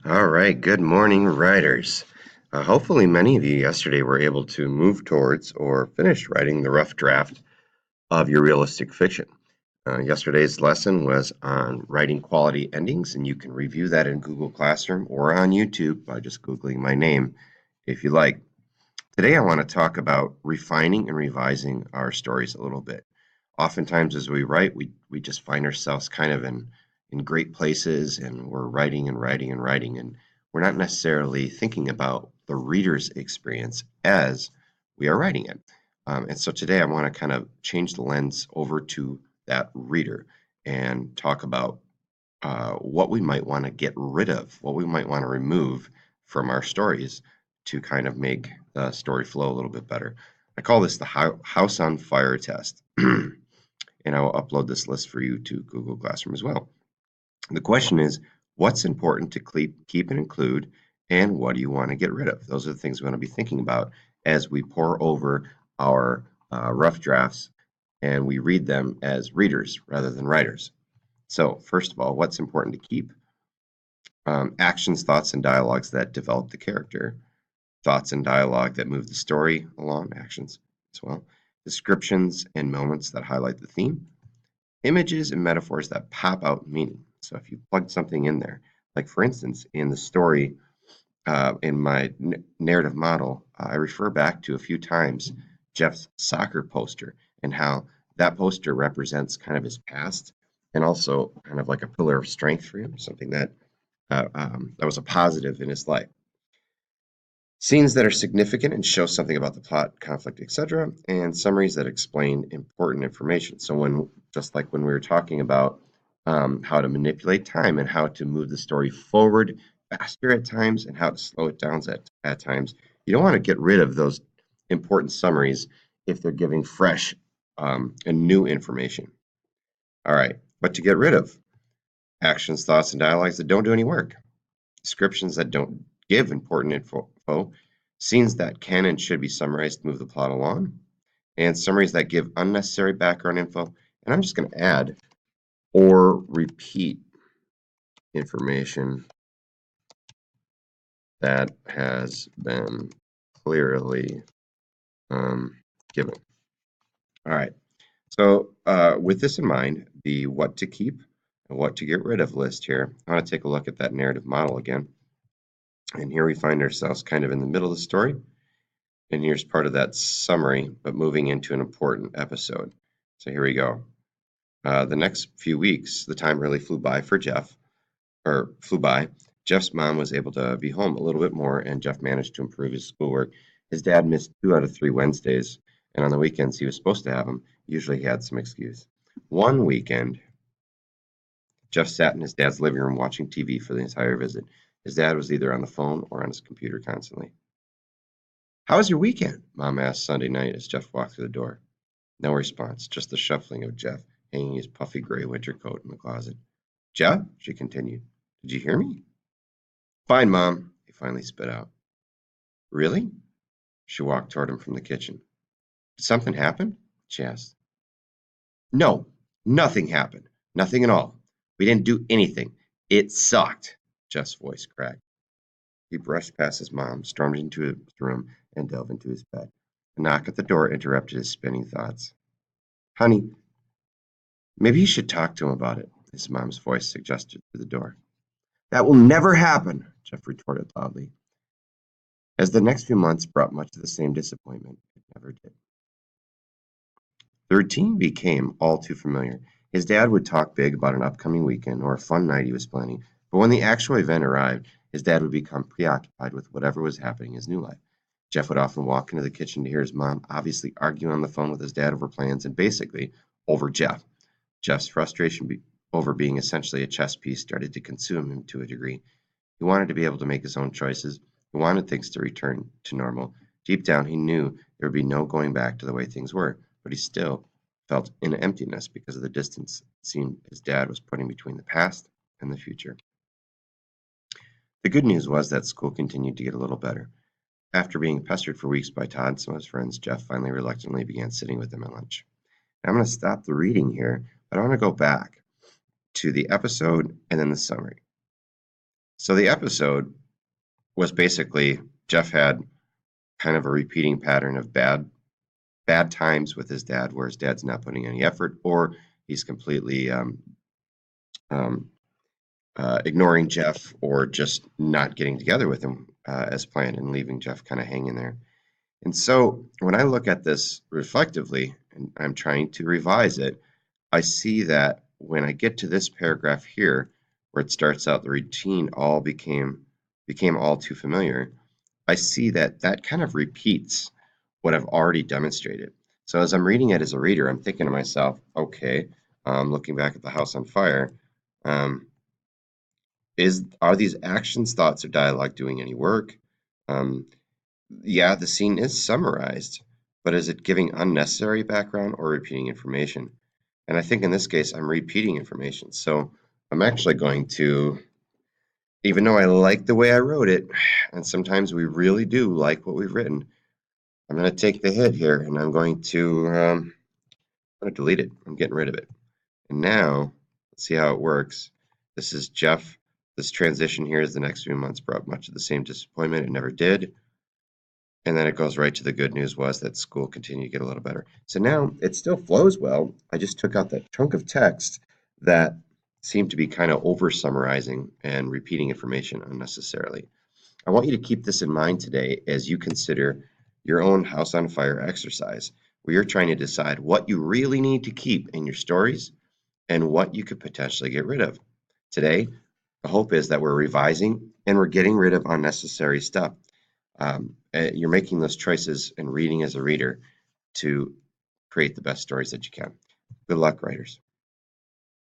All right, good morning, writers. Hopefully, many of you yesterday were able to move towards or finish writing the rough draft of your realistic fiction. Yesterday's lesson was on writing quality endings, and you can review that in Google Classroom or on YouTube by just Googling my name if you like. Today, I want to talk about refining and revising our stories a little bit. Oftentimes, as we write, we just find ourselves kind of in great places and we're writing and writing and writing, and we're not necessarily thinking about the reader's experience as we are writing it. And so today, I want to kind of change the lens over to that reader and talk about what we might want to get rid of, what we might want to remove from our stories to kind of make the story flow a little bit better. I call this the house on fire test. And I will upload this list for you to Google Classroom as well. The question is, what's important to keep and include, and what do you want to get rid of? Those are the things we want to be thinking about as we pour over our rough drafts and we read them as readers rather than writers. So, first of all, what's important to keep? Actions, thoughts, and dialogues that develop the character. Thoughts and dialogue that move the story along, actions as well. Descriptions and moments that highlight the theme. Images and metaphors that pop out meaning. So if you plug something in there, like for instance, in the story, in my narrative model, I refer back to a few times Jeff's soccer poster and how that poster represents kind of his past and also kind of like a pillar of strength for him, something that was a positive in his life. Scenes that are significant and show something about the plot, conflict, etc., and summaries that explain important information. So just like when we were talking about how to manipulate time and how to move the story forward faster at times and how to slow it down at times, you don't want to get rid of those important summaries if they're giving fresh and new information. All right, what to get rid of? Actions, thoughts, and dialogues that don't do any work. Descriptions that don't give important info, scenes that can and should be summarized to move the plot along, and summaries that give unnecessary background info. And I'm just going to add or repeat information that has been clearly given. All right. So with this in mind, the what to keep and what to get rid of list here, I want to take a look at that narrative model again. And here we find ourselves kind of in the middle of the story. And here's part of that summary, but moving into an important episode. So here we go. The next few weeks, the time really flew by for Jeff, or flew by. Jeff's mom was able to be home a little bit more, and Jeff managed to improve his schoolwork. His dad missed 2 out of 3 Wednesdays, and on the weekends he was supposed to have them. Usually he had some excuse. One weekend, Jeff sat in his dad's living room watching TV for the entire visit. His dad was either on the phone or on his computer constantly. "How was your weekend?" Mom asked Sunday night as Jeff walked through the door. No response, just the shuffling of Jeff hanging his puffy gray winter coat in the closet. "Jeff," she continued, "did you hear me?" "Fine, Mom," he finally spit out. "Really?" She walked toward him from the kitchen. "Did something happen?" she asked. "No, nothing happened. Nothing at all. We didn't do anything. It sucked," Jeff's voice cracked. He brushed past his mom, stormed into his room, and delved into his bed. A knock at the door interrupted his spinning thoughts. "Honey, maybe you should talk to him about it," his mom's voice suggested through the door. "That will never happen," Jeff retorted loudly. As the next few months brought much of the same disappointment, it never did. The routine became all too familiar. His dad would talk big about an upcoming weekend or a fun night he was planning, but when the actual event arrived, his dad would become preoccupied with whatever was happening in his new life. Jeff would often walk into the kitchen to hear his mom obviously arguing on the phone with his dad over plans and basically over Jeff. Jeff's frustration over being essentially a chess piece started to consume him to a degree. He wanted to be able to make his own choices. He wanted things to return to normal. Deep down, he knew there would be no going back to the way things were, but he still felt an emptiness because of the distance it seemed his dad was putting between the past and the future. The good news was that school continued to get a little better. After being pestered for weeks by Todd and some of his friends, Jeff finally reluctantly began sitting with them at lunch. I'm going to stop the reading here, but I want to go back to the episode and then the summary. So the episode was basically Jeff had kind of a repeating pattern of bad times with his dad, where his dad's not putting any effort, or he's completely um, ignoring Jeff, or just not getting together with him as planned, and leaving Jeff kind of hanging there. And so when I look at this reflectively and I'm trying to revise it, I see that when I get to this paragraph here, where it starts out, the routine all became all too familiar, I see that that kind of repeats what I've already demonstrated. So as I'm reading it as a reader, I'm thinking to myself, okay, looking back at the house on fire, um, are these actions, thoughts, or dialogue doing any work? Um, yeah, the scene is summarized, but is it giving unnecessary background or repeating information? And I think in this case, I'm repeating information. So I'm actually going to, even though I like the way I wrote it, and sometimes we really do like what we've written, I'm going to take the hit here, and I'm going to delete it. I'm getting rid of it. And now, let's see how it works. This is Jeff. This transition here is the next few months brought much of the same disappointment. It never did. And then it goes right to the good news was that school continued to get a little better. So now it still flows well. I just took out that chunk of text that seemed to be kind of over summarizing and repeating information unnecessarily. I want you to keep this in mind today as you consider your own house on fire exercise, where you're trying to decide what you really need to keep in your stories and what you could potentially get rid of. Today, the hope is that we're revising and we're getting rid of unnecessary stuff. You're making those choices and reading as a reader to create the best stories that you can. Good luck, writers.